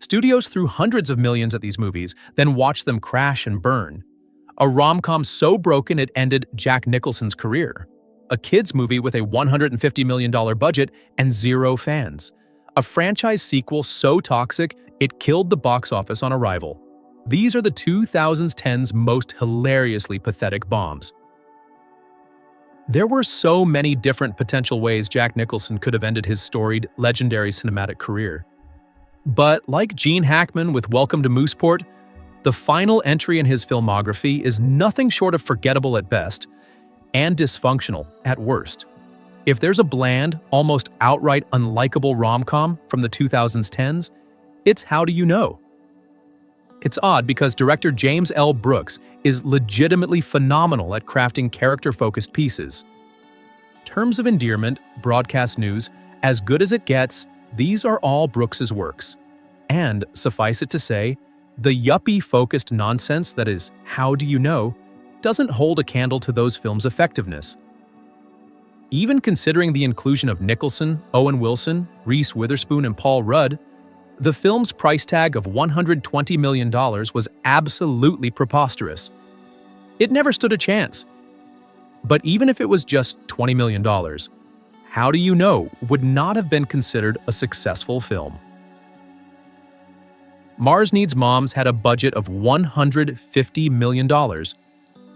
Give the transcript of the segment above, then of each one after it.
Studios threw hundreds of millions at these movies, then watched them crash and burn. A rom-com so broken it ended Jack Nicholson's career. A kids' movie with a $150 million budget and zero fans. A franchise sequel so toxic it killed the box office on arrival. These are the 2010's most hilariously pathetic bombs. There were so many different potential ways Jack Nicholson could have ended his storied, legendary cinematic career. But like Gene Hackman with Welcome to Mooseport, the final entry in his filmography is nothing short of forgettable at best and dysfunctional at worst. If there's a bland, almost outright unlikable rom-com from the 2010s, it's How Do You Know? It's odd because director James L. Brooks is legitimately phenomenal at crafting character-focused pieces. Terms of endearment, broadcast news, as good as it gets, these are all Brooks's works. And, suffice it to say, the yuppie-focused nonsense that is How Do You Know doesn't hold a candle to those films' effectiveness. Even considering the inclusion of Nicholson, Owen Wilson, Reese Witherspoon, and Paul Rudd, the film's price tag of $120 million was absolutely preposterous. It never stood a chance. But even if it was just $20 million, How Do You Know would not have been considered a successful film. Mars Needs Moms had a budget of $150 million,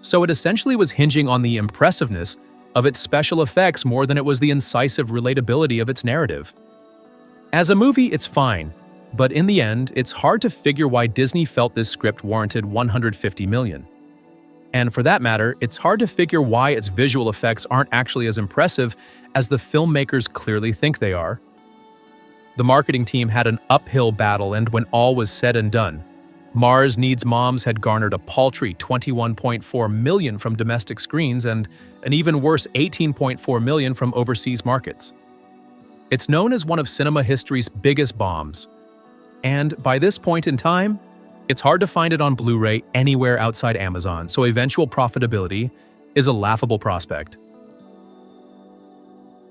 so it essentially was hinging on the impressiveness of its special effects more than it was the incisive relatability of its narrative. As a movie, it's fine, but in the end, it's hard to figure why Disney felt this script warranted $150 million. And for that matter, it's hard to figure why its visual effects aren't actually as impressive as the filmmakers clearly think they are. The marketing team had an uphill battle, and when all was said and done, Mars Needs Moms had garnered a paltry $21.4 million from domestic screens and an even worse $18.4 million from overseas markets. It's known as one of cinema history's biggest bombs, and by this point in time, it's hard to find it on Blu-ray anywhere outside Amazon, so eventual profitability is a laughable prospect.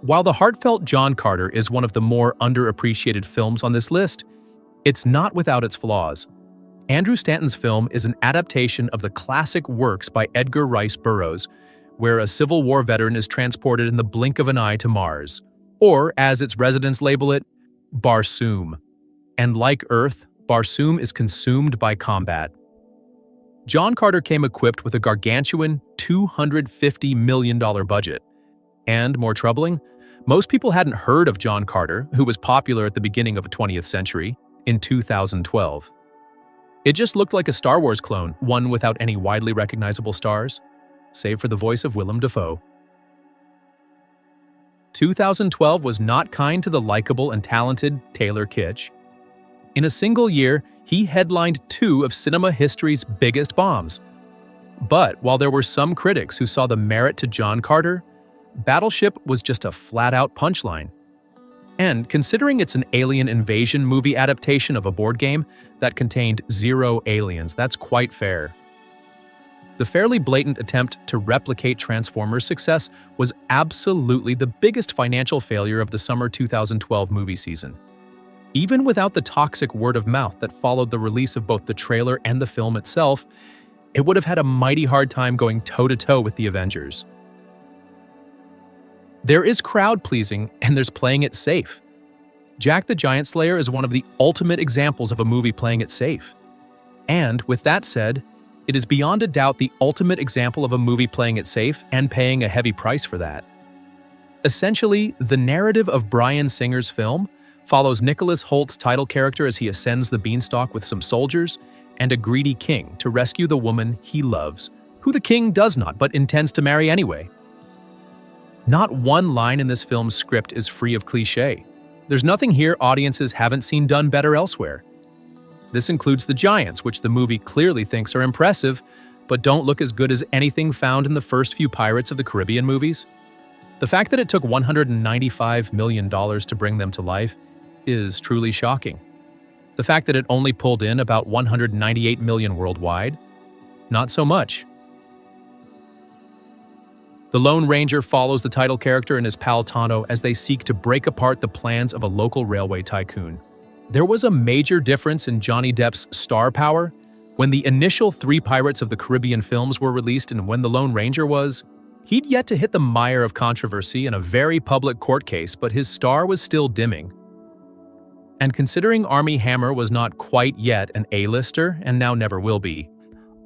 While the heartfelt John Carter is one of the more underappreciated films on this list, it's not without its flaws. Andrew Stanton's film is an adaptation of the classic works by Edgar Rice Burroughs, where a Civil War veteran is transported in the blink of an eye to Mars, or, as its residents label it, Barsoom. And like Earth, Barsoom is consumed by combat. John Carter came equipped with a gargantuan $250 million budget. And, more troubling, most people hadn't heard of John Carter, who was popular at the beginning of the 20th century, in 2012. It just looked like a Star Wars clone, one without any widely recognizable stars, save for the voice of Willem Dafoe. 2012 was not kind to the likable and talented Taylor Kitsch. In a single year, he headlined two of cinema history's biggest bombs. But while there were some critics who saw the merit to John Carter, Battleship was just a flat-out punchline. And considering it's an alien invasion movie adaptation of a board game that contained zero aliens, that's quite fair. The fairly blatant attempt to replicate Transformers' success was absolutely the biggest financial failure of the summer 2012 movie season. Even without the toxic word of mouth that followed the release of both the trailer and the film itself, it would have had a mighty hard time going toe-to-toe with the Avengers. There is crowd-pleasing, and there's playing it safe. Jack the Giant Slayer is one of the ultimate examples of a movie playing it safe. And, with that said, it is beyond a doubt the ultimate example of a movie playing it safe and paying a heavy price for that. Essentially, the narrative of Bryan Singer's film follows Nicholas Holt's title character as he ascends the beanstalk with some soldiers and a greedy king to rescue the woman he loves, who the king does not but intends to marry anyway. Not one line in this film's script is free of cliché. There's nothing here audiences haven't seen done better elsewhere. This includes the giants, which the movie clearly thinks are impressive, but don't look as good as anything found in the first few Pirates of the Caribbean movies. The fact that it took $195 million to bring them to life is truly shocking. The fact that it only pulled in about $198 million worldwide? Not so much. The Lone Ranger follows the title character and his pal Tonto as they seek to break apart the plans of a local railway tycoon. There was a major difference in Johnny Depp's star power when the initial 3 Pirates of the Caribbean films were released and when The Lone Ranger was. He'd yet to hit the mire of controversy in a very public court case, but his star was still dimming. And considering Armie Hammer was not quite yet an A-lister and now never will be,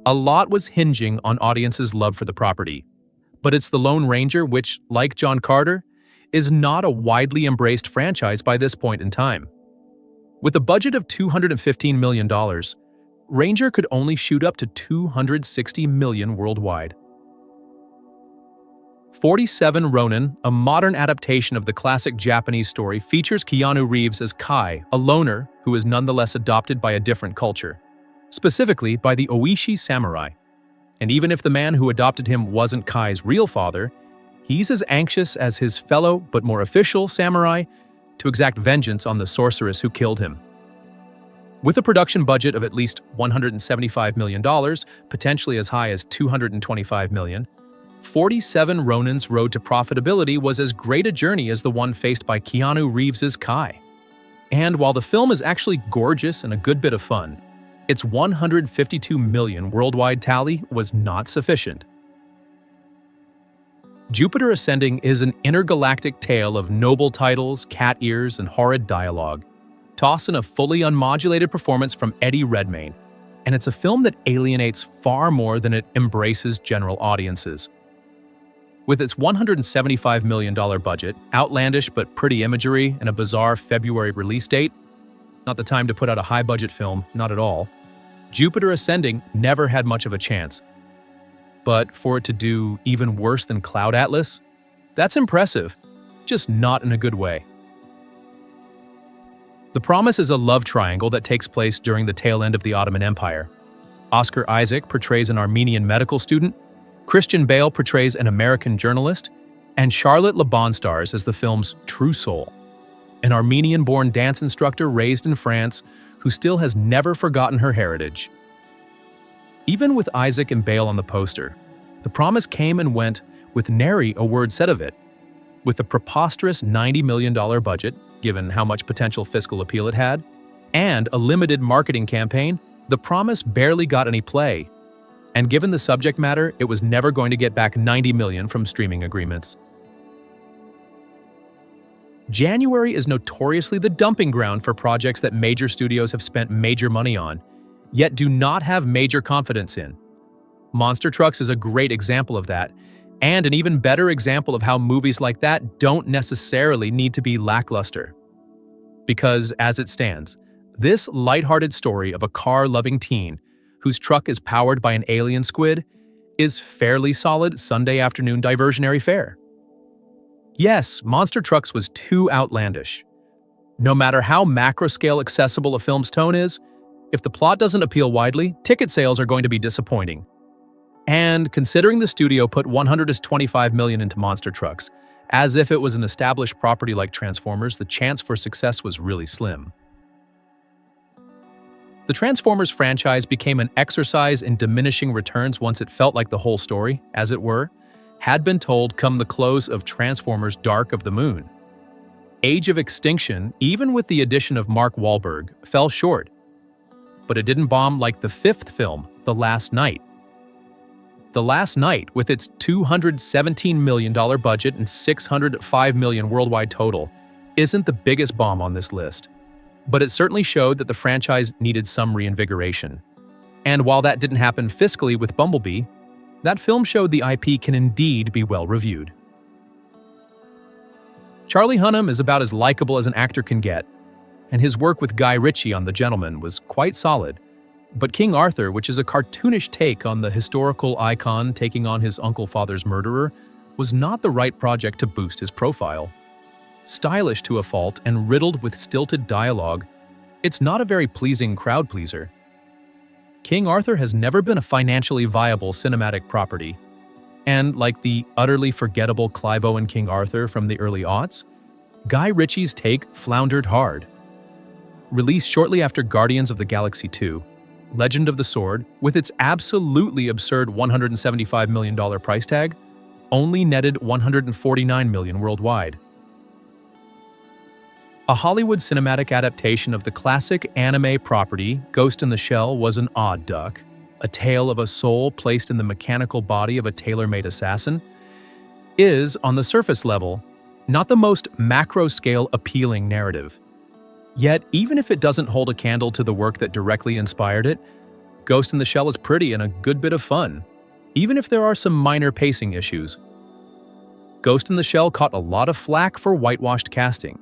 a lot was hinging on audiences' love for the property. But it's The Lone Ranger which, like John Carter, is not a widely embraced franchise by this point in time. With a budget of $215 million, Ranger could only shoot up to $260 million worldwide. 47 Ronin, a modern adaptation of the classic Japanese story, features Keanu Reeves as Kai, a loner who is nonetheless adopted by a different culture, specifically by the Oishi samurai. And even if the man who adopted him wasn't Kai's real father, he's as anxious as his fellow but more official samurai to exact vengeance on the sorceress who killed him. With a production budget of at least $175 million, potentially as high as $225 million, 47 Ronin's road to profitability was as great a journey as the one faced by Keanu Reeves' Kai. And while the film is actually gorgeous and a good bit of fun, its $152 million worldwide tally was not sufficient. Jupiter Ascending is an intergalactic tale of noble titles, cat ears, and horrid dialogue. Toss in a fully unmodulated performance from Eddie Redmayne, and it's a film that alienates far more than it embraces general audiences. With its $175 million budget, outlandish but pretty imagery, and a bizarre February release date, not the time to put out a high-budget film, not at all, Jupiter Ascending never had much of a chance. But for it to do even worse than Cloud Atlas, that's impressive, just not in a good way. The Promise is a love triangle that takes place during the tail end of the Ottoman Empire. Oscar Isaac portrays an Armenian medical student, Christian Bale portrays an American journalist, and Charlotte Le Bon stars as the film's true soul, an Armenian-born dance instructor raised in France who still has never forgotten her heritage. Even with Isaac and Bale on the poster, The Promise came and went with nary a word said of it. With a preposterous $90 million budget, given how much potential fiscal appeal it had, and a limited marketing campaign, The Promise barely got any play. And given the subject matter, it was never going to get back $90 million from streaming agreements. January is notoriously the dumping ground for projects that major studios have spent major money on, yet do not have major confidence in. Monster Trucks is a great example of that, and an even better example of how movies like that don't necessarily need to be lackluster. Because, as it stands, this lighthearted story of a car-loving teen whose truck is powered by an alien squid is fairly solid Sunday afternoon diversionary fare. Yes, Monster Trucks was too outlandish. No matter how macro-scale accessible a film's tone is, if the plot doesn't appeal widely, ticket sales are going to be disappointing. And considering the studio put $125 million into Monster Trucks, as if it was an established property like Transformers, the chance for success was really slim. The Transformers franchise became an exercise in diminishing returns once it felt like the whole story, as it were, had been told come the close of Transformers: Dark of the Moon. Age of Extinction, even with the addition of Mark Wahlberg, fell short. But it didn't bomb like the 5th film, The Last Knight. The Last Knight, with its $217 million budget and $605 million worldwide total, isn't the biggest bomb on this list. But it certainly showed that the franchise needed some reinvigoration. And while that didn't happen fiscally with Bumblebee, that film showed the IP can indeed be well-reviewed. Charlie Hunnam is about as likable as an actor can get, and his work with Guy Ritchie on The Gentleman was quite solid. But King Arthur, which is a cartoonish take on the historical icon taking on his uncle-father's murderer, was not the right project to boost his profile. Stylish to a fault and riddled with stilted dialogue, it's not a very pleasing crowd pleaser. King Arthur has never been a financially viable cinematic property, and like the utterly forgettable Clive Owen King Arthur from the early aughts, Guy Ritchie's take floundered hard. Released shortly after Guardians of the Galaxy 2, Legend of the Sword, with its absolutely absurd $175 million price tag, only netted $149 million worldwide. A Hollywood cinematic adaptation of the classic anime property, Ghost in the Shell, was an odd duck. A tale of a soul placed in the mechanical body of a tailor-made assassin is, on the surface level, not the most macro-scale appealing narrative. Yet, even if it doesn't hold a candle to the work that directly inspired it, Ghost in the Shell is pretty and a good bit of fun, even if there are some minor pacing issues. Ghost in the Shell caught a lot of flack for whitewashed casting.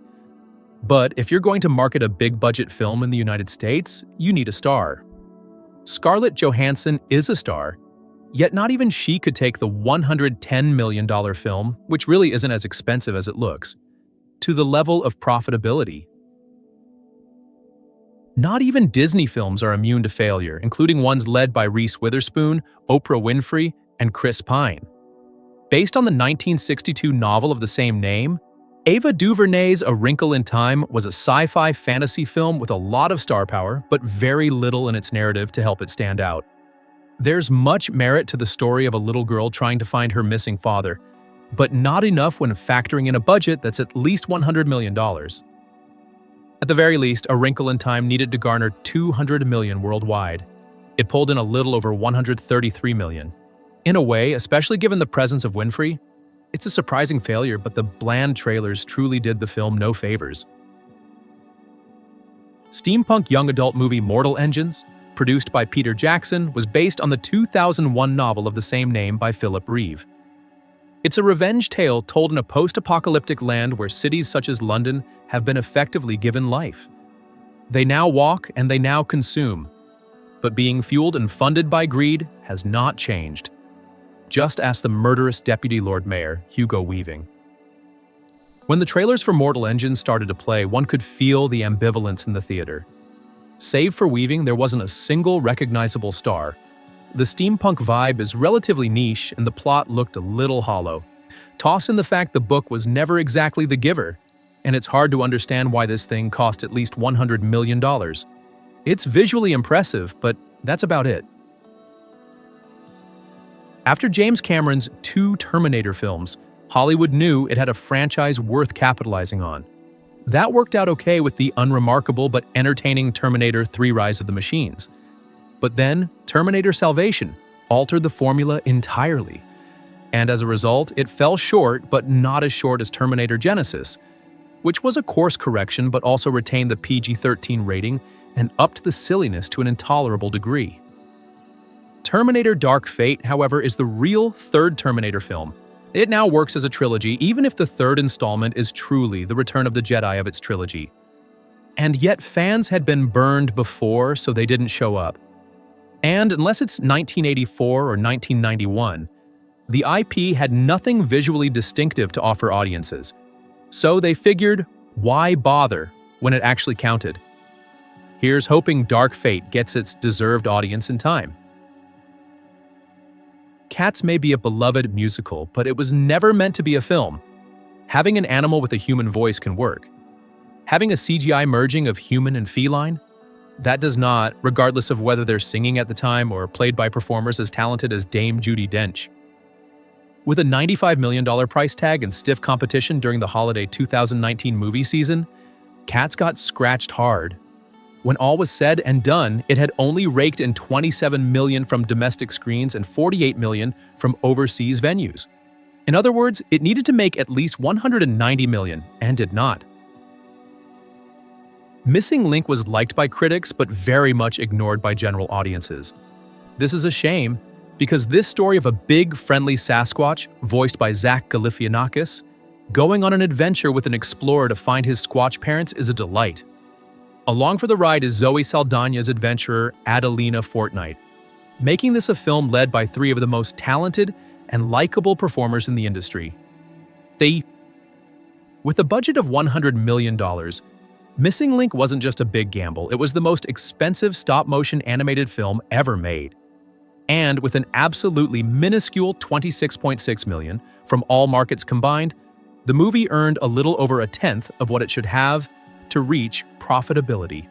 But if you're going to market a big-budget film in the United States, you need a star. Scarlett Johansson is a star, yet not even she could take the $110 million film, which really isn't as expensive as it looks, to the level of profitability. Not even Disney films are immune to failure, including ones led by Reese Witherspoon, Oprah Winfrey, and Chris Pine. Based on the 1962 novel of the same name, Ava DuVernay's A Wrinkle in Time was a sci-fi fantasy film with a lot of star power, but very little in its narrative to help it stand out. There's much merit to the story of a little girl trying to find her missing father, but not enough when factoring in a budget that's at least $100 million. At the very least, A Wrinkle in Time needed to garner $200 million worldwide. It pulled in a little over $133 million. In a way, especially given the presence of Winfrey, it's a surprising failure, but the bland trailers truly did the film no favors. Steampunk young adult movie Mortal Engines, produced by Peter Jackson, was based on the 2001 novel of the same name by Philip Reeve. It's a revenge tale told in a post-apocalyptic land where cities such as London have been effectively given life. They now walk and they now consume, but being fueled and funded by greed has not changed. Just ask the murderous Deputy Lord Mayor, Hugo Weaving. When the trailers for Mortal Engines started to play, one could feel the ambivalence in the theater. Save for Weaving, there wasn't a single recognizable star. The steampunk vibe is relatively niche, and the plot looked a little hollow. Toss in the fact the book was never exactly the giver, and it's hard to understand why this thing cost at least $100 million. It's visually impressive, but that's about it. After James Cameron's 2 Terminator films, Hollywood knew it had a franchise worth capitalizing on. That worked out okay with the unremarkable but entertaining Terminator 3: Rise of the Machines. But then, Terminator Salvation altered the formula entirely. And as a result, it fell short, but not as short as Terminator Genisys, which was a course correction but also retained the PG-13 rating and upped the silliness to an intolerable degree. Terminator Dark Fate, however, is the real third Terminator film. It now works as a trilogy, even if the third installment is truly the Return of the Jedi of its trilogy. And yet fans had been burned before, so they didn't show up. And unless it's 1984 or 1991, the IP had nothing visually distinctive to offer audiences. So they figured, why bother when it actually counted? Here's hoping Dark Fate gets its deserved audience in time. Cats may be a beloved musical, but it was never meant to be a film. Having an animal with a human voice can work. Having a CGI merging of human and feline? That does not, regardless of whether they're singing at the time or played by performers as talented as Dame Judi Dench. With a $95 million price tag and stiff competition during the holiday 2019 movie season, Cats got scratched hard. When all was said and done, it had only raked in $27 million from domestic screens and $48 million from overseas venues. In other words, it needed to make at least $190 million, and did not. Missing Link was liked by critics, but very much ignored by general audiences. This is a shame, because this story of a big, friendly Sasquatch, voiced by Zach Galifianakis, going on an adventure with an explorer to find his Squatch parents is a delight. Along for the ride is Zoe Saldana's adventurer Adelina Fortnite, making this a film led by 3 of the most talented and likable performers in the industry. With a budget of $100 million, Missing Link wasn't just a big gamble, it was the most expensive stop-motion animated film ever made. And with an absolutely minuscule $26.6 million from all markets combined, the movie earned a little over a tenth of what it should have to reach profitability.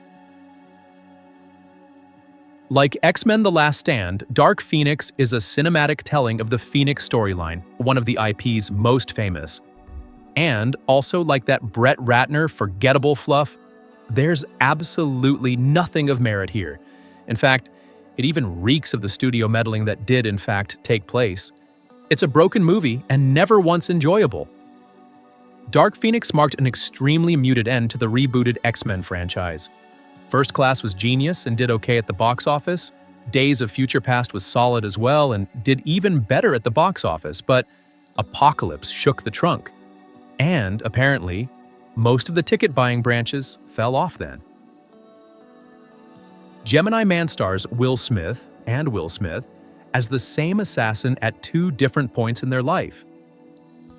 Like X-Men: The Last Stand, Dark Phoenix is a cinematic telling of the Phoenix storyline, one of the IP's most famous. And also, like that Brett Ratner forgettable fluff, there's absolutely nothing of merit here. In fact, it even reeks of the studio meddling that did, in fact, take place. It's a broken movie and never once enjoyable. Dark Phoenix marked an extremely muted end to the rebooted X-Men franchise. First Class was genius and did okay at the box office. Days of Future Past was solid as well and did even better at the box office, but Apocalypse shook the trunk. And, apparently, most of the ticket-buying branches fell off then. Gemini Man stars Will Smith as the same assassin at two different points in their life.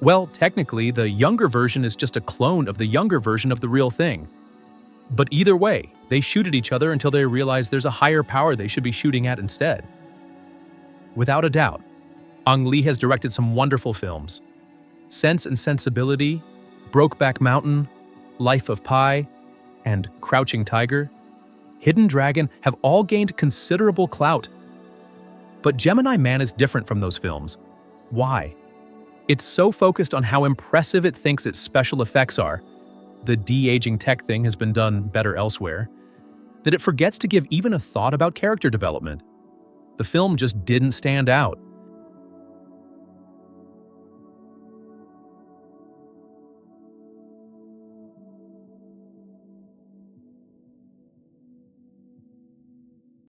Well, technically, the younger version is just a clone of the younger version of the real thing. But either way, they shoot at each other until they realize there's a higher power they should be shooting at instead. Without a doubt, Ang Lee has directed some wonderful films. Sense and Sensibility, Brokeback Mountain, Life of Pi, and Crouching Tiger, Hidden Dragon have all gained considerable clout. But Gemini Man is different from those films. Why? It's so focused on how impressive it thinks its special effects are, the de-aging tech thing has been done better elsewhere, that it forgets to give even a thought about character development. The film just didn't stand out.